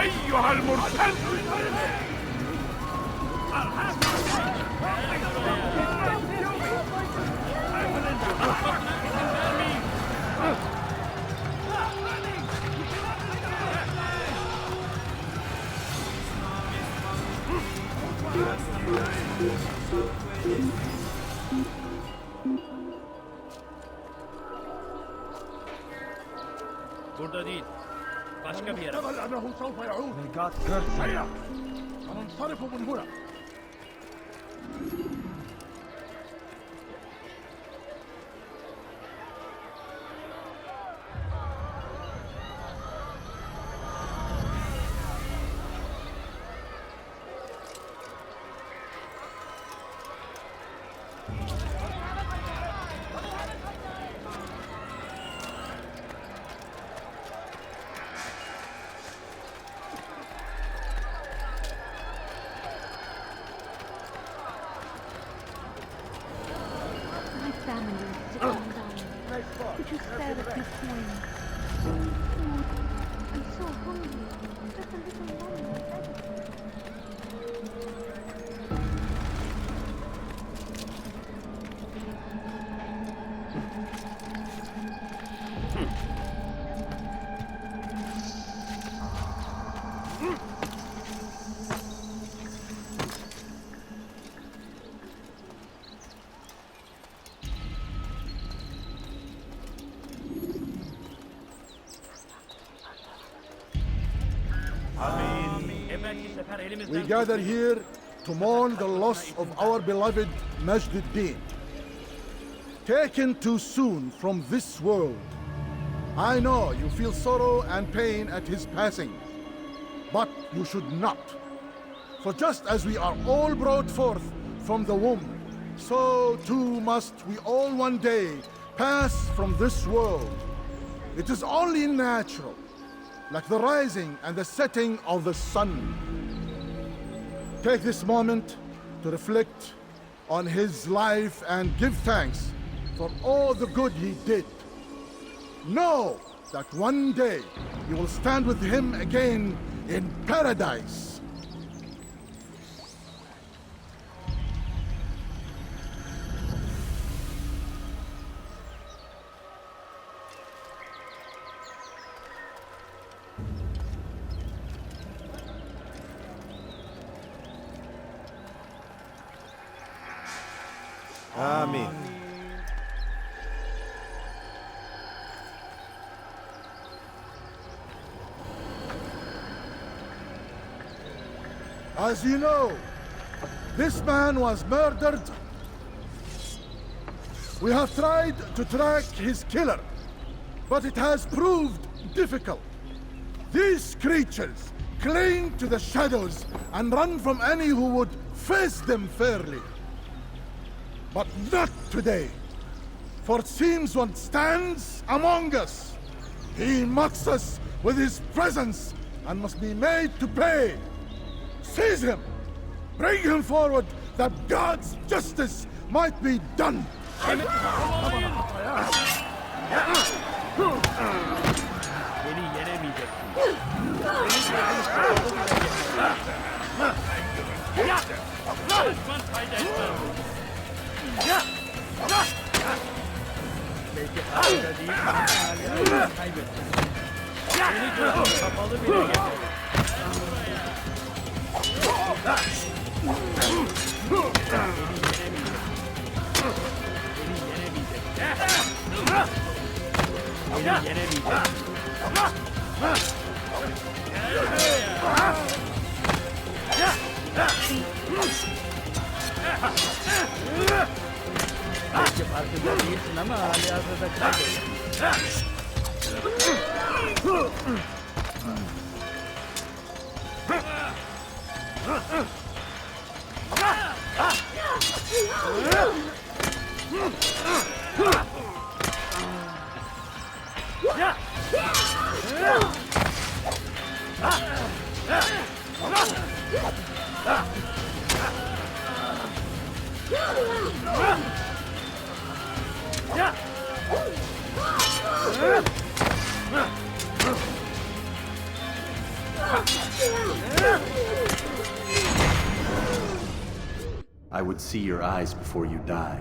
أيها المرتد! Burada değil. Başka bir yere. احتمل أنه سوف يعود. هيا سننصرف من هنا. Could you spare us this morning? I'm so hungry. Just a little longer. We gather here to mourn the loss of our beloved Majd-ud-Din. Taken too soon from this world. I know you feel sorrow and pain at his passing, but you should not. For just as we are all brought forth from the womb, so too must we all one day pass from this world. It is only natural, like the rising and the setting of the sun. Take this moment to reflect on his life and give thanks for all the good he did. Know that one day you will stand with him again in paradise. Amin. As you know, this man was murdered. We have tried to track his killer, but it has proved difficult. These creatures cling to the shadows and run from any who would face them fairly. But not today, for it seems one stands among us. He mocks us with his presence and must be made to pay. Seize him! Bring him forward that God's justice might be done! Beni yenemeyeceksin. Düşman fayda etmez. Belki harika değil, hala kaybettim. Beni gözüm kapalı bile yeter. Beni yenemeyeceksin. Beni yenemeyecek. Belki farkında değilsin ama hali hazırda kaybettin. I would see your eyes before you die.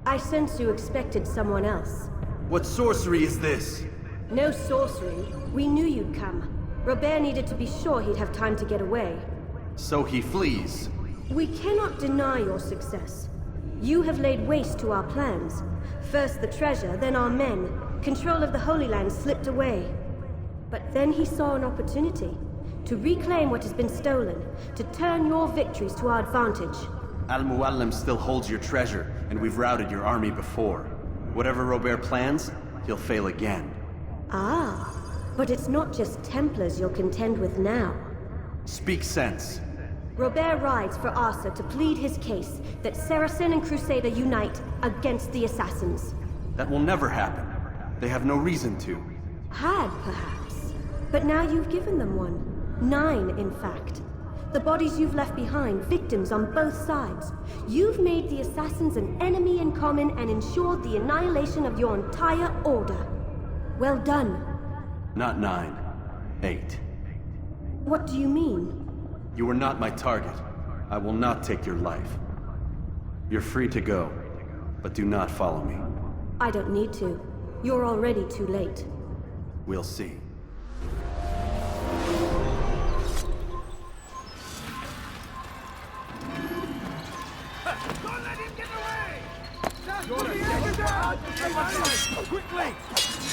I sense you expected someone else. What sorcery is this? No sorcery. We knew you'd come. Robert needed to be sure he'd have time to get away. So he flees. We cannot deny your success. You have laid waste to our plans. First the treasure, then our men. Control of the Holy Land slipped away. But then he saw an opportunity to reclaim what has been stolen, to turn your victories to our advantage. Al-Muallim still holds your treasure, and we've routed your army before. Whatever Robert plans, he'll fail again. Ah, but it's not just Templars you'll contend with now. Speak sense. Robert rides for Arthur to plead his case that Saracen and Crusader unite against the Assassins. That will never happen. They have no reason to. Had, perhaps. But now you've given them one. 9, in fact. The bodies you've left behind, victims on both sides. You've made the Assassins an enemy in common and ensured the annihilation of your entire order. Well done. Not 9. 8. What do you mean? You are not my target. I will not take your life. You're free to go, but do not follow me. I don't need to. You're already too late. We'll see. Don't let him get away! Quickly!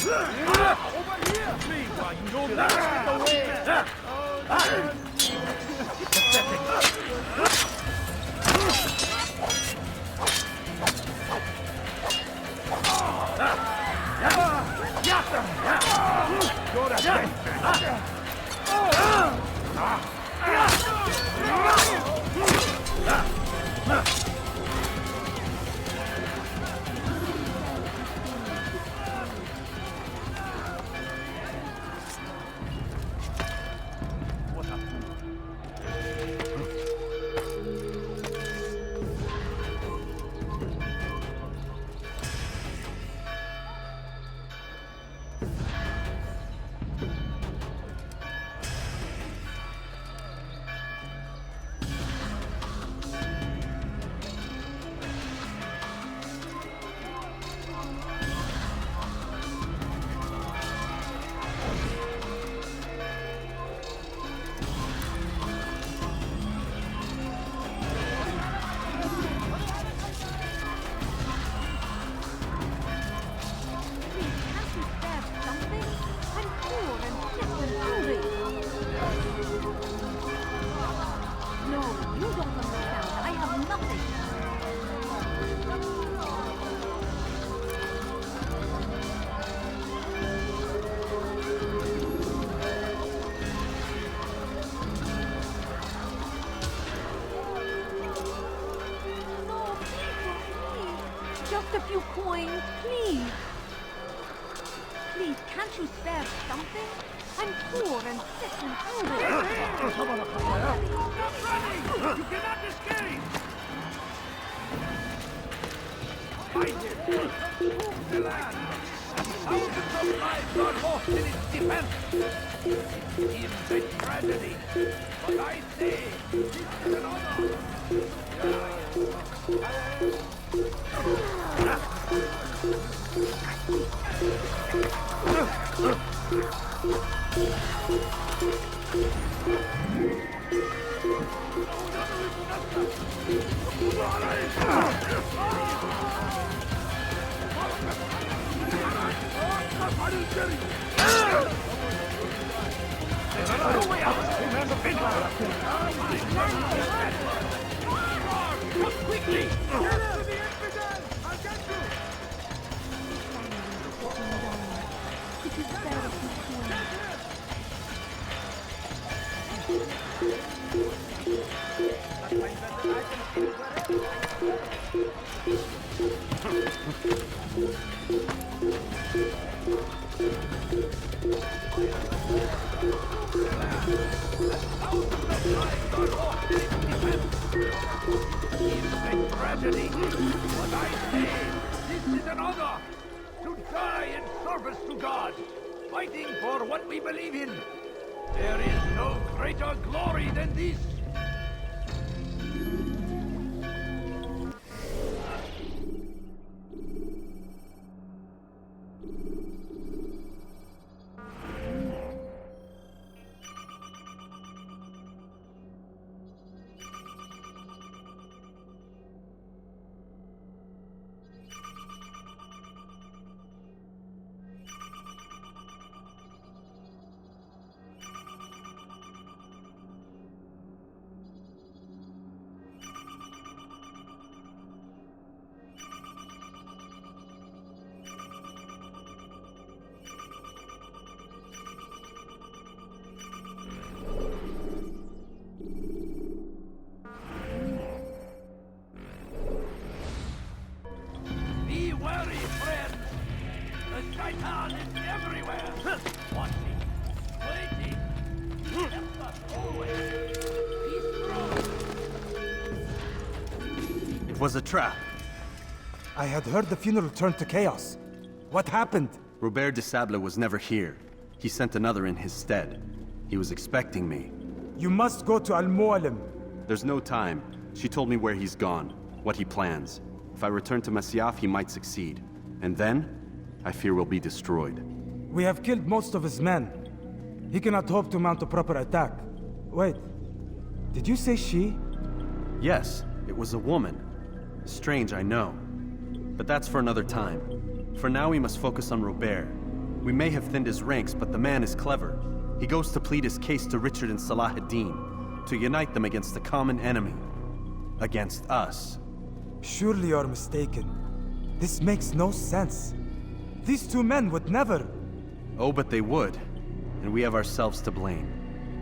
Over here! Please, you don't let us get away! Just a few coins, please. Please, can't you spare something? I'm poor and sick and hungry. Stop running! You cannot escape! Fight it! The land! Thousands of lives are lost in its defense! It's a tragedy, but I say this is an honor! Tragedy. But I say, this is an honor to die in service to God, fighting for what we believe in. There is no greater glory than this. Be wary, friends. The Shaitan is everywhere. Watching, waiting. Help us always. Be strong. It was a trap. I had heard the funeral turned to chaos. What happened? Robert de Sable was never here. He sent another in his stead. He was expecting me. You must go to Al-Mualim. There's no time. She told me where he's gone, what he plans. If I return to Masyaf, he might succeed. And then, I fear we'll be destroyed. We have killed most of his men. He cannot hope to mount a proper attack. Wait, did you say she? Yes, it was a woman. Strange, I know. But that's for another time. For now, we must focus on Robert. We may have thinned his ranks, but the man is clever. He goes to plead his case to Richard and Salah ad-Din, to unite them against the common enemy. Against us. Surely you're mistaken. This makes no sense. These two men would never... Oh, but they would. And we have ourselves to blame.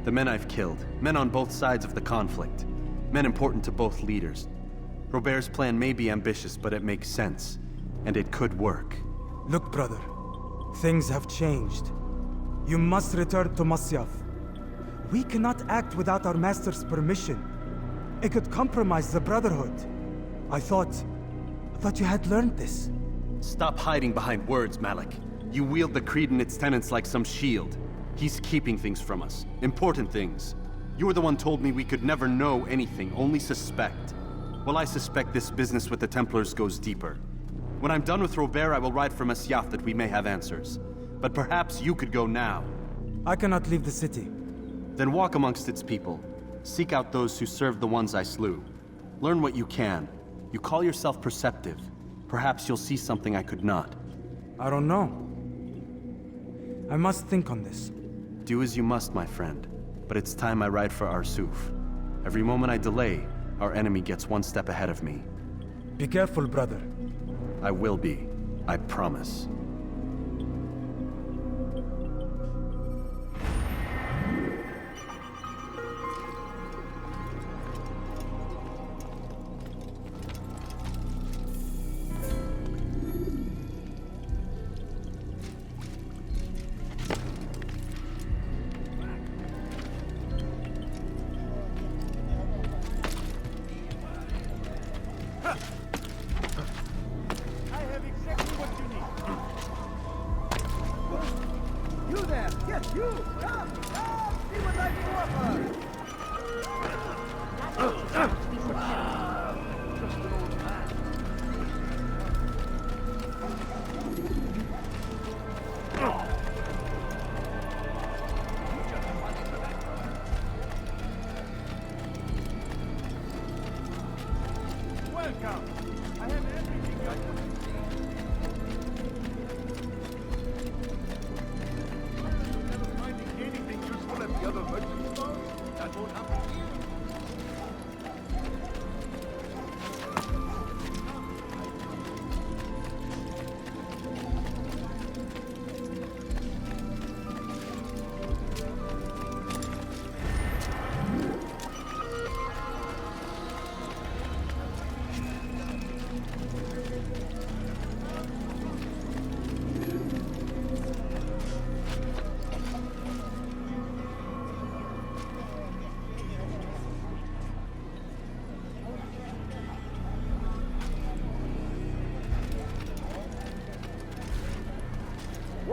The men I've killed, men on both sides of the conflict. Men important to both leaders. Robert's plan may be ambitious, but it makes sense. And it could work. Look, brother. Things have changed. You must return to Masyaf. We cannot act without our master's permission. It could compromise the Brotherhood. I thought you had learned this. Stop hiding behind words, Malik. You wield the creed and its tenets like some shield. He's keeping things from us. Important things. You were the one told me we could never know anything, only suspect. Well, I suspect this business with the Templars goes deeper. When I'm done with Robert, I will ride for Masyaf that we may have answers. But perhaps you could go now. I cannot leave the city. Then walk amongst its people. Seek out those who served the ones I slew. Learn what you can. You call yourself perceptive. Perhaps you'll see something I could not. I don't know. I must think on this. Do as you must, my friend. But it's time I ride for Arsuf. Every moment I delay, our enemy gets one step ahead of me. Be careful, brother. I will be. I promise.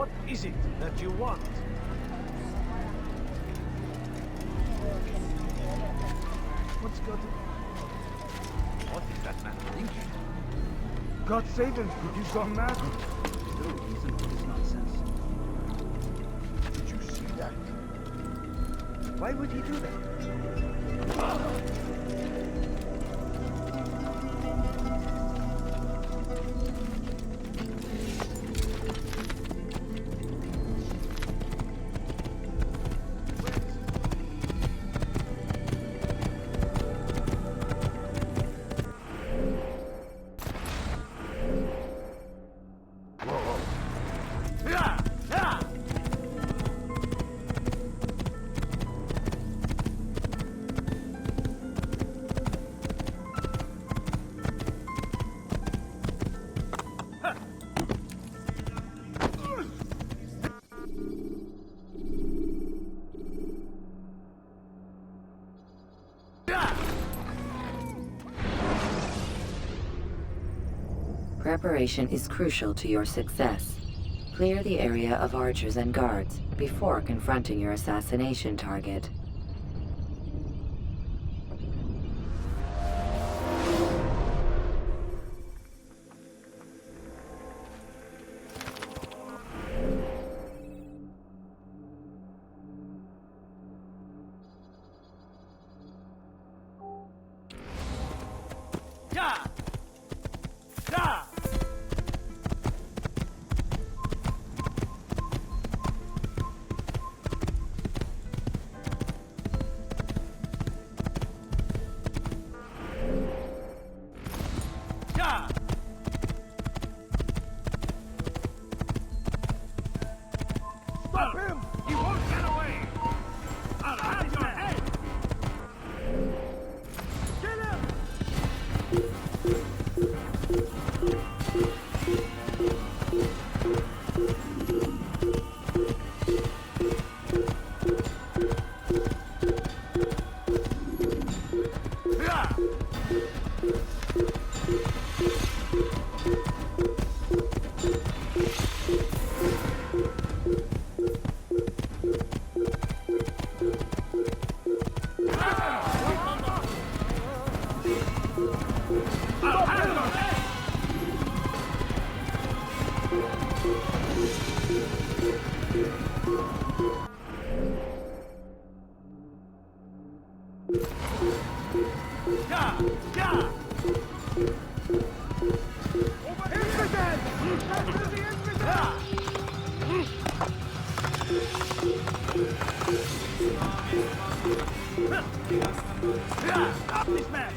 What is it that you want? What's got it? What is that man thinking? God save him, he's gone mad. No reason for this nonsense. Did you see that? Why would he do that? Preparation is crucial to your success. Clear the area of archers and guards before confronting your assassination target. Stop him! He won't get away! I'll have your head! Kill him! Stop this man!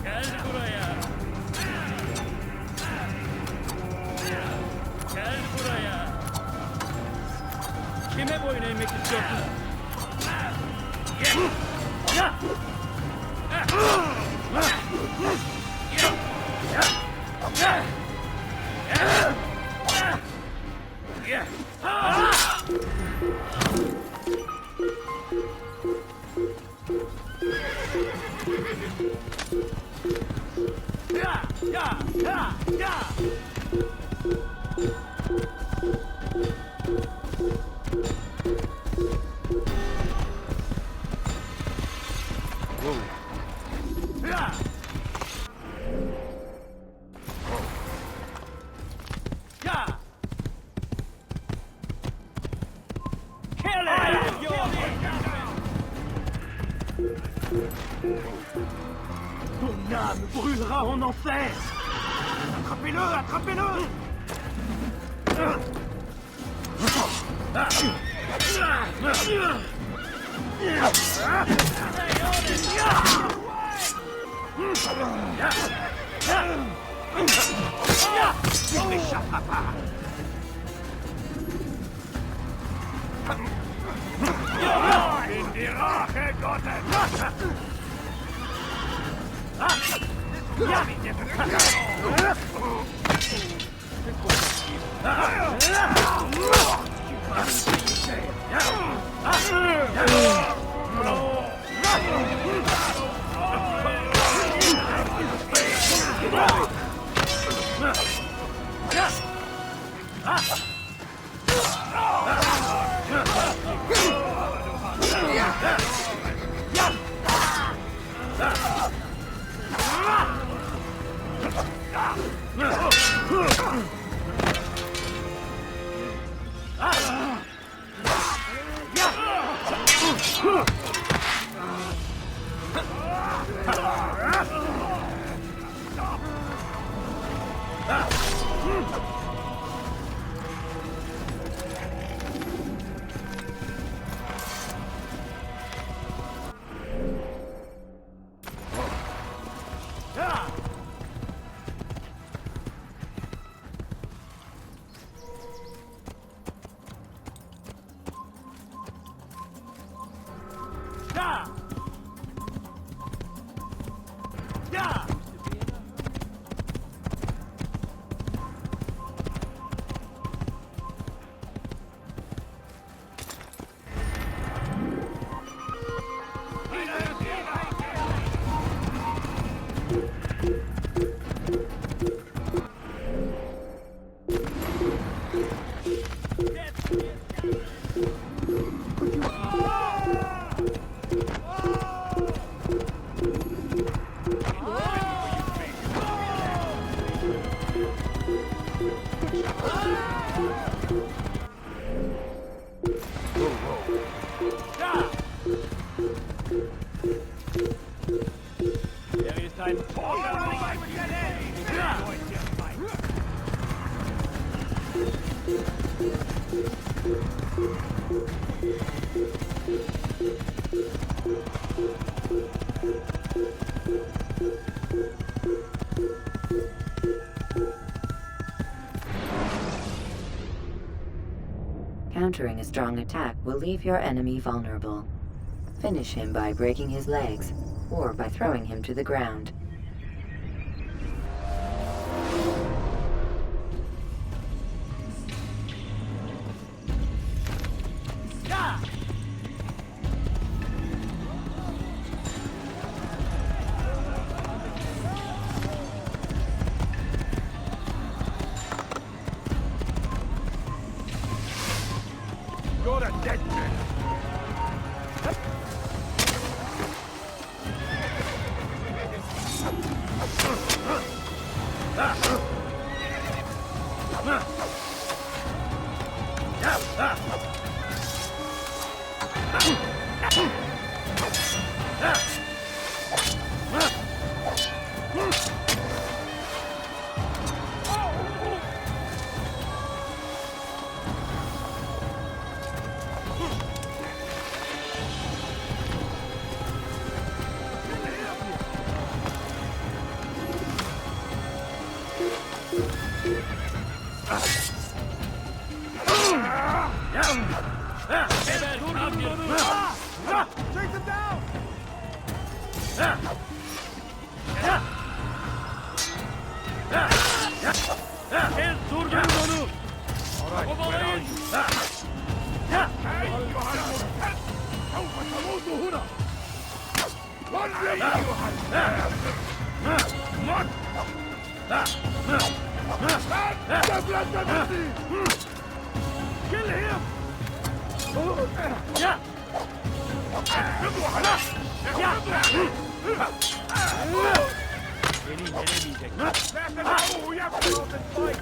Gel buraya. Gel buraya. Kime boyun eğmek istiyorsun? Ton âme brûlera en enfer! Attrapez-le! Attrapez-le! Il n'échappera pas! In die Rache Gottes! Countering a strong attack will leave your enemy vulnerable. Finish him by breaking his legs, or by throwing him to the ground. You're a dead man. Take them down! Durdurun onu! Kovalayın! أيها المرتد سوف تموت هنا ولي أيها الناس مت Kill him! اقبضوا عليه! Beni yenemeyecek. لا تدعوه يبدو بالفايت!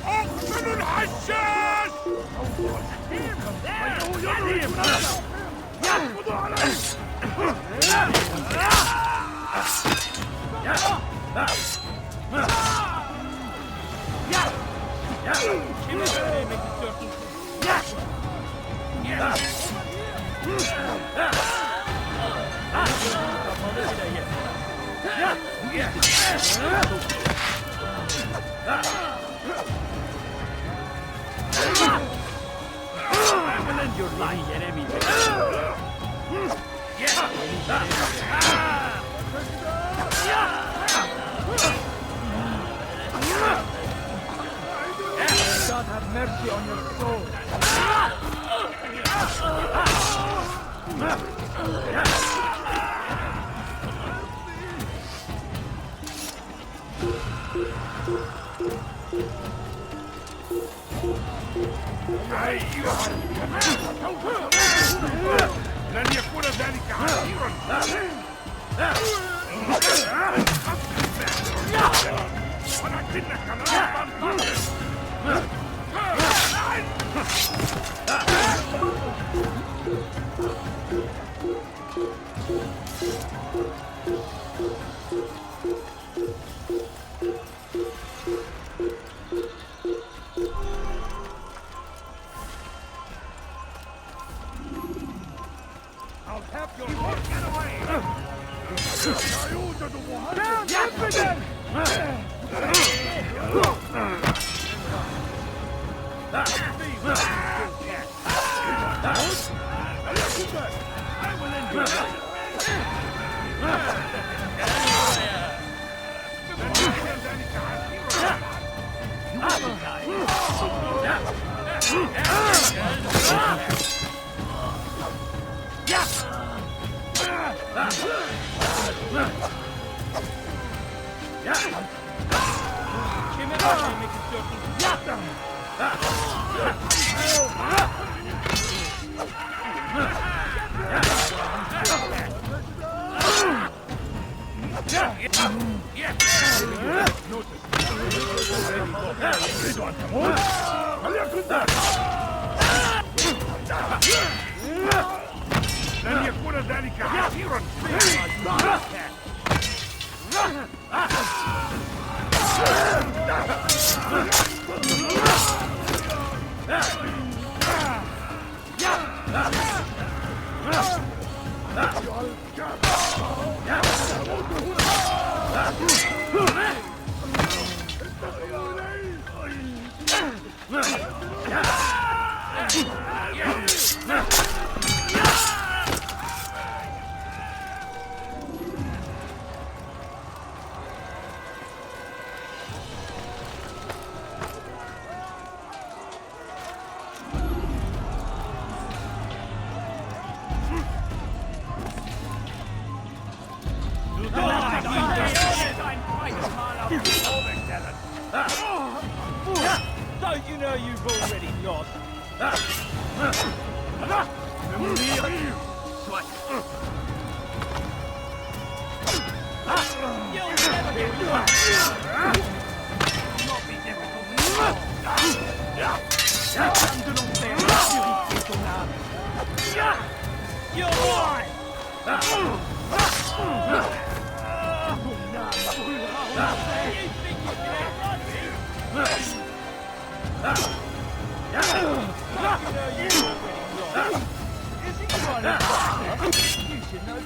أقتلوا الحشاش! يقبضوا عليه! Kimi söylemek istiyorsun? I will end your life, enemy. God have mercy on your soul. لن يكون ذلك عسيرا. ولكنك لا تنتظر. I'll have your horse get away. Down, infidel! I will end your life. لن يكون ذلك عسيرا. Don't you know you've already lost? You'll never get not be difficult. You're right. You think you can outrun me? You should know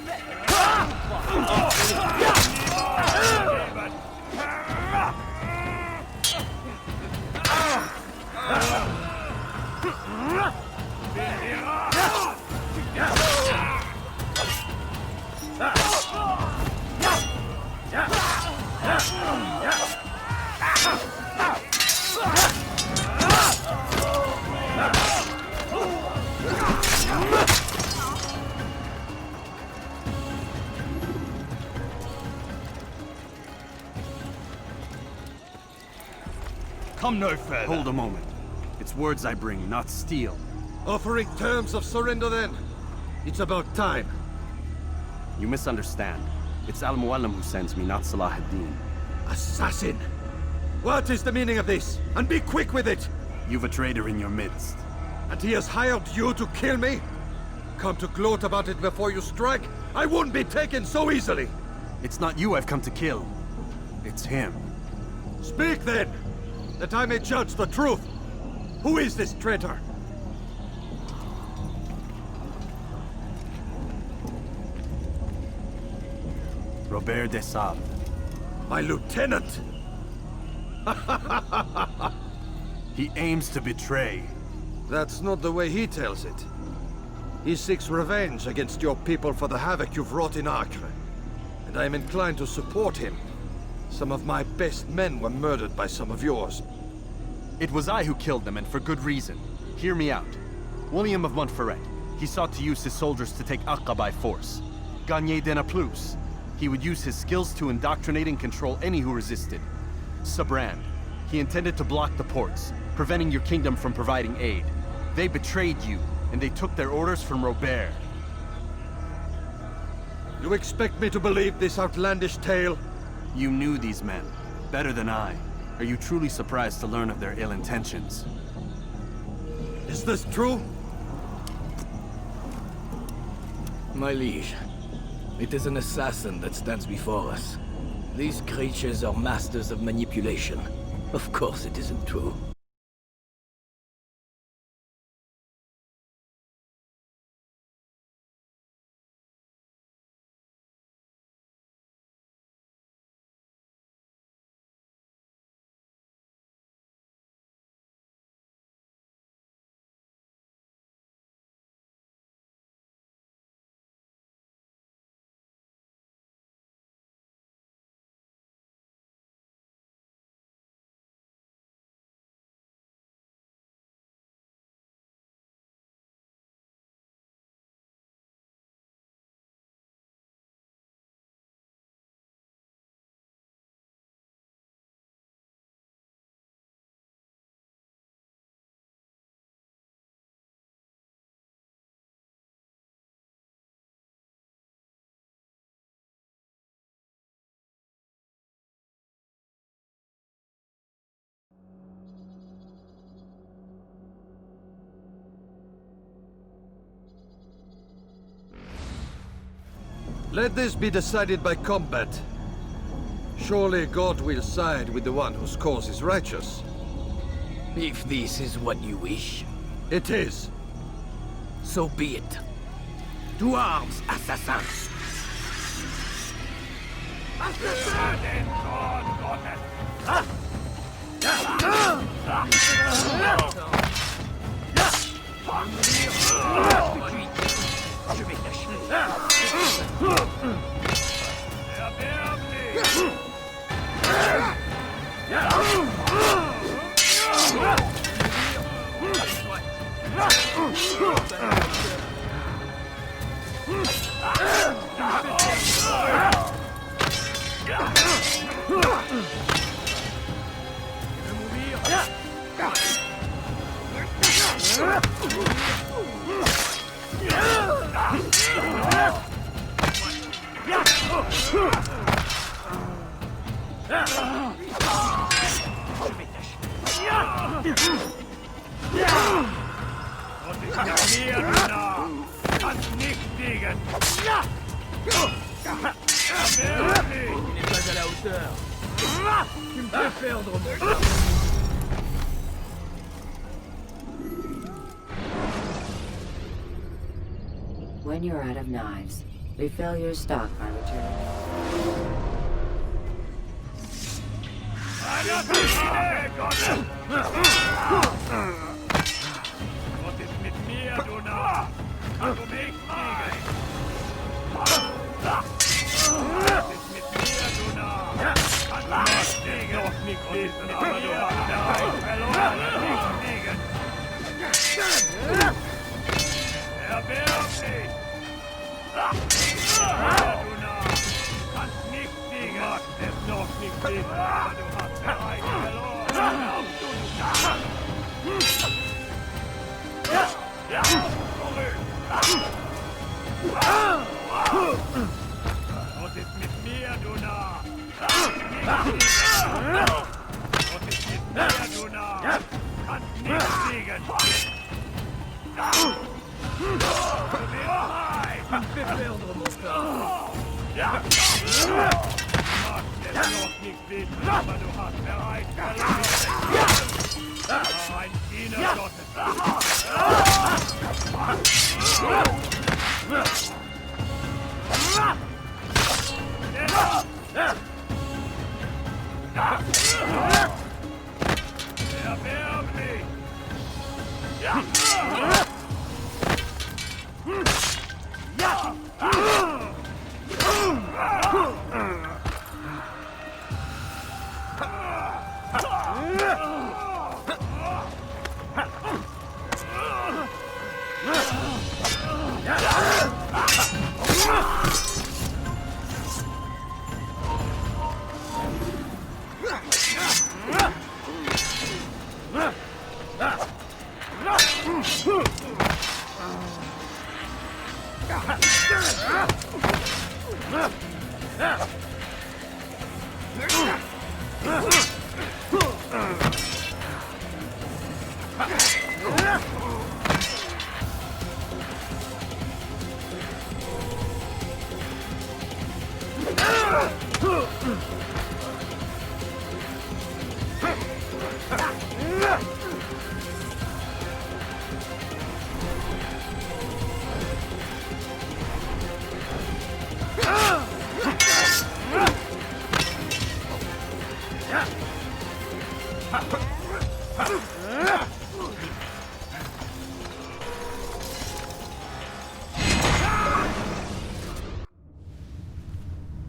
Come no further. Hold a moment. It's words I bring, not steel. Offering terms of surrender then? It's about time. You misunderstand. It's Al-Muallim who sends me, not Salah ad-Din. Assassin! What is the meaning of this? And be quick with it! You've a traitor in your midst. And he has hired you to kill me? Come to gloat about it before you strike? I won't be taken so easily! It's not you I've come to kill. It's him. Speak then! That I may judge the truth! Who is this traitor? Robert de Sable. My lieutenant! He aims to betray. That's not the way he tells it. He seeks revenge against your people for the havoc you've wrought in Acre. And I am inclined to support him. Some of my best men were murdered by some of yours. It was I who killed them, and for good reason. Hear me out. William of Montferrat. He sought to use his soldiers to take Acre by force. Gagné de Naplouse. He would use his skills to indoctrinate and control any who resisted. Sabrand. He intended to block the ports, preventing your kingdom from providing aid. They betrayed you, and they took their orders from Robert. You expect me to believe this outlandish tale? You knew these men, better than I. Are you truly surprised to learn of their ill intentions? Is this true? My liege, it is an assassin that stands before us. These creatures are masters of manipulation. Of course it isn't true. Let this be decided by combat. Surely God will side with the one whose cause is righteous. If this is what you wish, It is. so be it. To arms, assassins! Je vais t'achever. When you're out of knives, refill your stock by returning. Was ist mit mir, du Narr? Kann du mich kriegen? Was ist mit mir, du Narr? Kann du mich kriegen? Noch nicht wissen, aber du hast bereits verloren. Nicht kriegen. Erwerb dich! Du Narr! Kannst nicht kriegen. Du hast es noch nicht wissen, aber du hast bereits verloren. Glaubst du, du Narr? Was ist mit mir, du Narr? Was ist mit mir, du Narr? Kannst nicht fliegen! Du wirst frei! Tu me fais perdre mon corps! Du magst es noch nicht wissen, aber du hast bereits verloren! Ein Diener Gottes!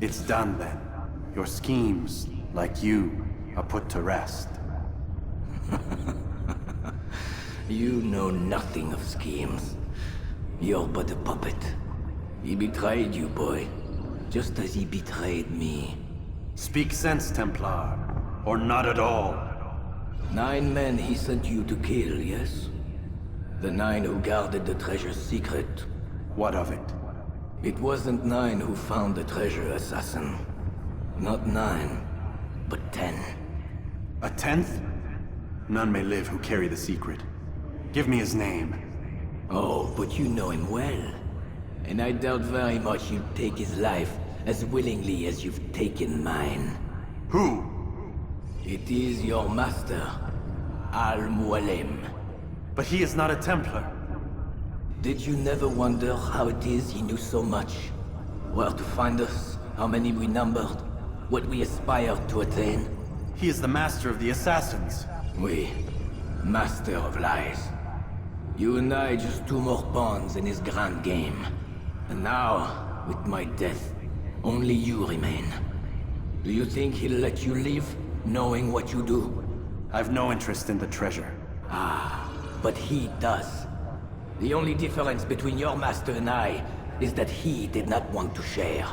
It's done then. Your schemes, like you, are put to rest. You know nothing of schemes. You're but a puppet. He betrayed you, boy. Just as he betrayed me. Speak sense, Templar. Or not at all. 9 men he sent you to kill, yes? The 9 who guarded the treasure's secret. What of it? It wasn't 9 who found the treasure, assassin. Not 9, but 10. A 10th? None may live who carry the secret. Give me his name. Oh, but you know him well. And I doubt very much you'd take his life as willingly as you've taken mine. Who? It is your master, Al-Mualim. But he is not a Templar. Did you never wonder how it is he knew so much? Where to find us, how many we numbered, what we aspired to attain? He is the master of the assassins. Oui, master of lies. You and I just 2 more pawns in his grand game. And now, with my death, only you remain. Do you think he'll let you live, knowing what you do? I've no interest in the treasure. Ah, but he does. The only difference between your master and I is that he did not want to share.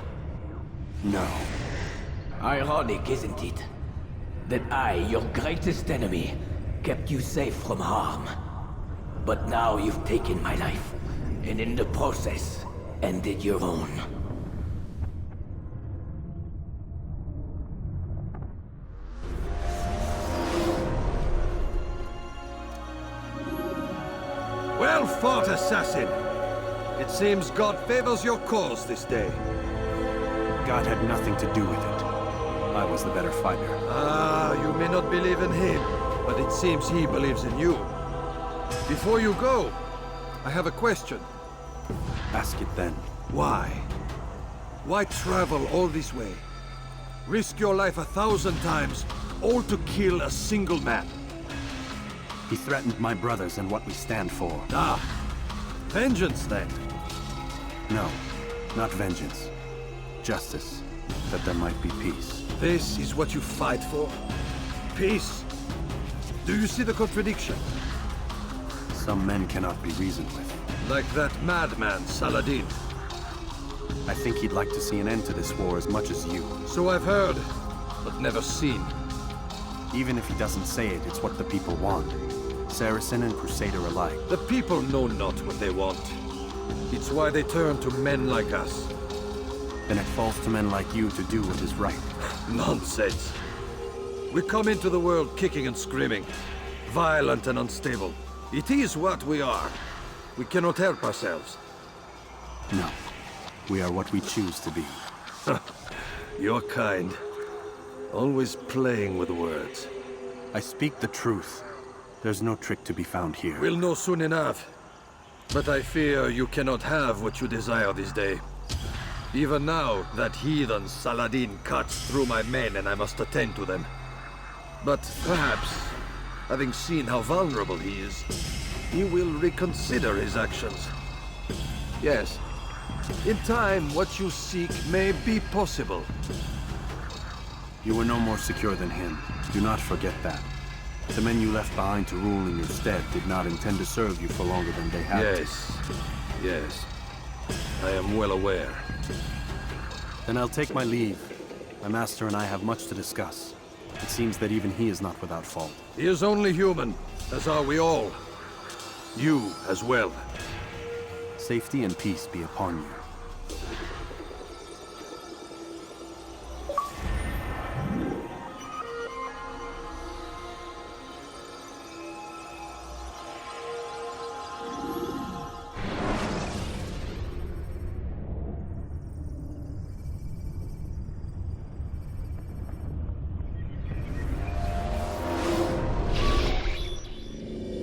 No. Ironic, isn't it? That I, your greatest enemy, kept you safe from harm. But now you've taken my life, and in the process, ended your own. Well fought, assassin! It seems God favors your cause this day. God had nothing to do with it. I was the better fighter. Ah, you may not believe in him, but it seems he believes in you. Before you go, I have a question. Ask it then. Why? Why travel all this way? Risk your life 1,000 times, all to kill a single man? He threatened my brothers and what we stand for. Ah, vengeance then? No, not vengeance. Justice, that there might be peace. This is what you fight for? Peace? Do you see the contradiction? Some men cannot be reasoned with. Like that madman, Saladin. I think he'd like to see an end to this war as much as you. So I've heard, but never seen. Even if he doesn't say it, it's what the people want. Saracen and Crusader alike. The people know not what they want. It's why they turn to men like us. Then it falls to men like you to do what is right. Nonsense. We come into the world kicking and screaming, violent and unstable. It is what we are. We cannot help ourselves. No. We are what we choose to be. Your kind. Always playing with words. I speak the truth. There's no trick to be found here. We'll know soon enough. But I fear you cannot have what you desire this day. Even now, that heathen Saladin cuts through my men and I must attend to them. But perhaps, having seen how vulnerable he is, he will reconsider his actions. Yes, In time, what you seek may be possible. You were no more secure than him. Do not forget that. The men you left behind to rule in your stead did not intend to serve you for longer than they had. Yes. I am well aware. Then I'll take my leave. My master and I have much to discuss. It seems that even he is not without fault. He is only human, as are we all. You as well. Safety and peace be upon you.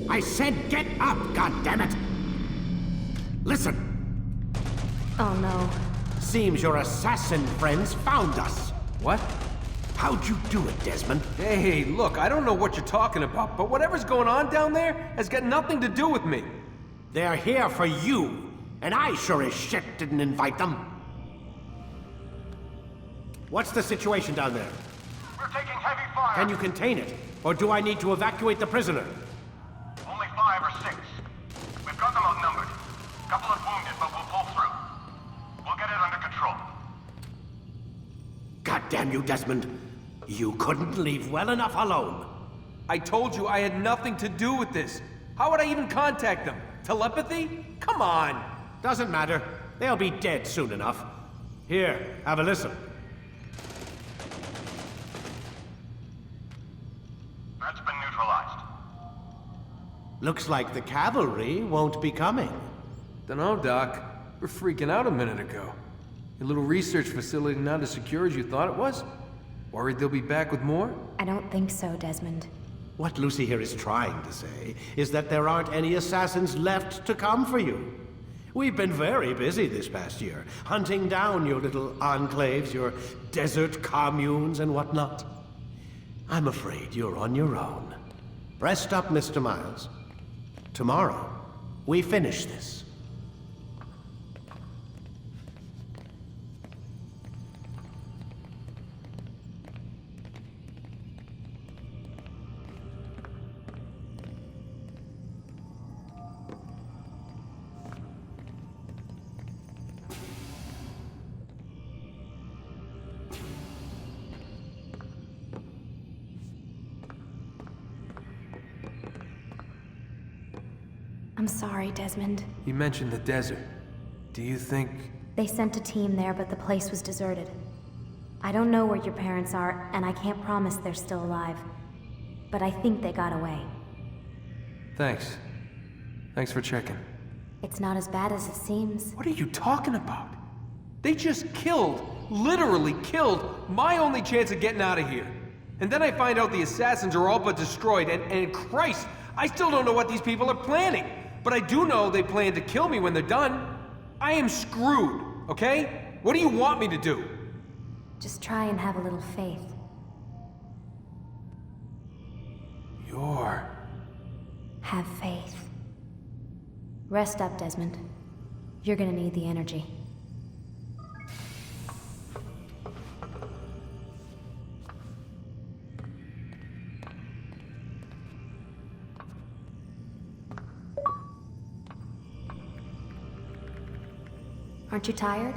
I said get up, goddammit! Listen! Oh no. Seems your assassin friends found us. What? How'd you do it, Desmond? Hey, look, I don't know what you're talking about, but whatever's going on down there has got nothing to do with me. They're here for you, and I sure as shit didn't invite them. What's the situation down there? We're taking heavy fire. Can you contain it? Or do I need to evacuate the prisoner? Only 5 or 6. We've got them outnumbered. Couple of wounded, but we'll pull through. We'll get it under control. God damn you, Desmond. You couldn't leave well enough alone. I told you I had nothing to do with this. How would I even contact them? Telepathy? Come on. Doesn't matter. They'll be dead soon enough. Here, have a listen. That's been neutralized. Looks like the cavalry won't be coming. Dunno, Doc. We're freaking out a minute ago. Your little research facility not as secure as you thought it was? Worried they'll be back with more? I don't think so, Desmond. What Lucy here is trying to say is that there aren't any assassins left to come for you. We've been very busy this past year, hunting down your little enclaves, your desert communes and whatnot. I'm afraid you're on your own. Rest up, Mr. Miles. Tomorrow, we finish this. I'm sorry, Desmond. You mentioned the desert. Do you think... They sent a team there, but the place was deserted. I don't know where your parents are, and I can't promise they're still alive. But I think they got away. Thanks. Thanks for checking. It's not as bad as it seems. What are you talking about? They just killed, literally killed, my only chance of getting out of here. And then I find out the assassins are all but destroyed, and Christ, I still don't know what these people are planning. But I do know they plan to kill me when they're done. I am screwed, okay? What do you want me to do? Just try and have a little faith. Have faith. Rest up, Desmond. You're gonna need the energy. Aren't you tired?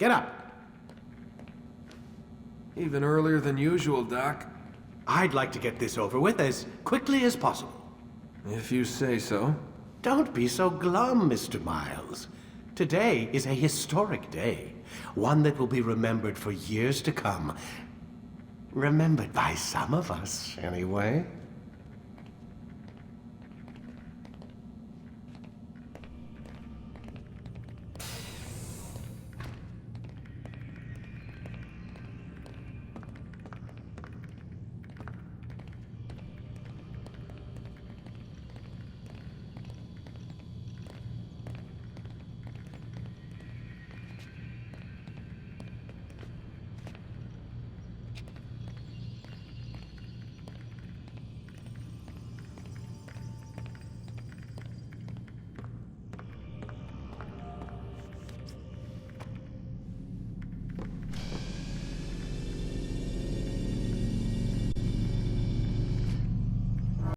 Get up. Even earlier than usual, Doc. I'd like to get this over with as quickly as possible. If you say so. Don't be so glum, Mr. Miles. Today is a historic day. One that will be remembered for years to come. Remembered by some of us, anyway.